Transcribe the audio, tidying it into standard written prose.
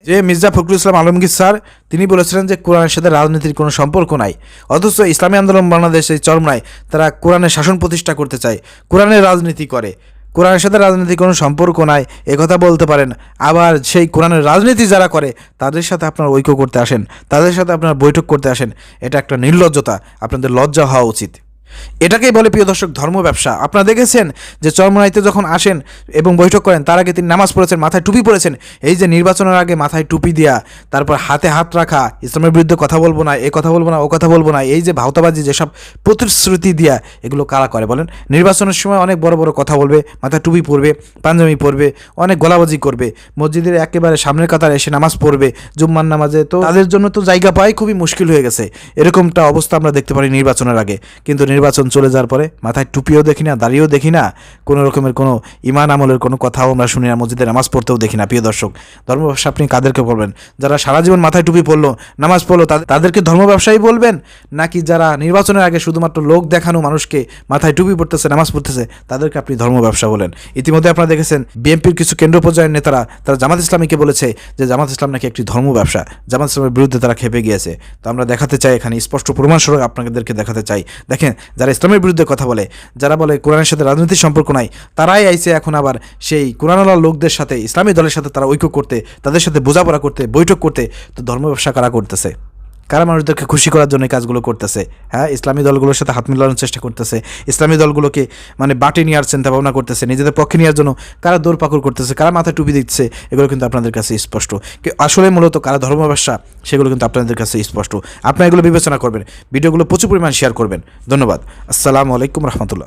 যে মির্জা ফখরুল ইসলাম আলমগীর স্যার তিনি বলেছিলেন যে কোরআনের সাথে রাজনীতির কোনো সম্পর্ক নাই, অথচ ইসলামী আন্দোলন বাংলাদেশের চরমনায় তারা কোরআনের শাসন প্রতিষ্ঠা করতে চায়, কোরআনের রাজনীতি করে। কোরআনের সাথে রাজনীতির কোনো সম্পর্ক নাই কথা বলতে পারেন, আবার সেই কোরআনের রাজনীতি যারা করে তাদের সাথে আপনার ঐক্য করতে আসেন, তাদের সাথে আপনার বৈঠক করতে আসেন। এটা একটা নির্লজ্জতা, আপনাদের লজ্জা হওয়া উচিত। এটাকেই বলে প্রিয় দর্শক ধর্ম ব্যবসা। আপনারা দেখেছেন যে চরমনাইতে যখন আসেন এবং বৈঠক করেন তার আগে তিনি নামাজ পড়েছেন, মাথায় টুপি পড়েছেন। এই যে নির্বাচনের আগে মাথায় টুপি দেওয়া, তারপর হাতে হাত রাখা, ইসলামের বিরুদ্ধে কথা বলবো না, এ কথা বলবো না, ও কথা বলবো না, এই যে ভাওতাবাজি যেসব প্রতিশ্রুতি দেওয়া, এগুলো কারা করে বলেন? নির্বাচনের সময় অনেক বড় বড় কথা বলবে, মাথায় টুপি পরবে, পাঞ্জাবি পরবে, অনেক গলাবাজি করবে, মসজিদের একেবারে সামনের কাতারে এসে নামাজ পড়বে জুম্মার নামাজে। তো তাদের জন্য তো জায়গা পাওয়াই খুবই মুশকিল হয়ে গেছে। এরকমটা অবস্থা আমরা দেখতে পারি নির্বাচনের আগে। কিন্তু নির্বাচন চলে যাওয়ার পরে মাথায় টুপিও দেখি না, দাড়িও দেখি না, কোনো রকমের কোনো ইমান আমলের কোনো কথাও আমরা শুনি না, মসজিদে নামাজ পড়তেও দেখি না। প্রিয় দর্শক, ধর্ম ব্যবসা আপনি কাদেরকে বলবেন? যারা সারা জীবন মাথায় টুপি পরলো, নামাজ পড়লো, তাদেরকে ধর্ম ব্যবসায়ী বলবেন? নাকি যারা নির্বাচনের আগে শুধুমাত্র লোক দেখানো মানুষকে মাথায় টুপি পড়তেছে, নামাজ পড়তেছে, তাদেরকে আপনি ধর্ম ব্যবসা বলেন? ইতিমধ্যে আপনারা দেখেছেন বিএনপির কিছু কেন্দ্র পর্যায়ের নেতারা তারা জামাত ইসলামীকে বলেছে যে জামাত ইসলাম নাকি একটি ধর্ম ব্যবসা, জামাত ইসলামের বিরুদ্ধে তারা খেপে গিয়েছে। তো আমরা দেখাতে চাই এখানে স্পষ্ট প্রমাণস্বরূপ আপনাদেরকে দেখাতে চাই, দেখেন যারা ইসলামের বিরুদ্ধে কথা বলে, যারা বলে কোরআনের সাথে রাজনীতির সম্পর্ক নাই, তারাই আইছে এখন আবার সেই কোরআনওয়ালা লোকদের সাথে, ইসলামী দলের সাথে তারা ঐক্য করতে, তাদের সাথে বোঝাপড়া করতে, বৈঠক করতে। তো ধর্ম ব্যবসা কারা করতেছে? কারা মানুষদেরকে খুশি করার জন্য কাজগুলো করতেছে? হ্যাঁ, ইসলামী দলগুলোর সাথে হাত মিলানোর চেষ্টা করতেছে, ইসলামী দলগুলোকে মানে বাটে নেওয়ার চিন্তা ভাবনা করতেছে, নিজেদের পক্ষে নেওয়ার জন্য কারা দৌড়পাকড় করতেছে, কারা মাথায় টুপি দিচ্ছে, এগুলো কিন্তু আপনাদের কাছে স্পষ্ট। আসলে মূলত কারা ধর্ম ব্যবসা সেগুলো কিন্তু আপনাদের কাছে স্পষ্ট। আপনারা এগুলো বিবেচনা করবেন, ভিডিওগুলো প্রচুর পরিমাণ শেয়ার করবেন। ধন্যবাদ। আসসালামু আলাইকুম রহমতুল্লাহ।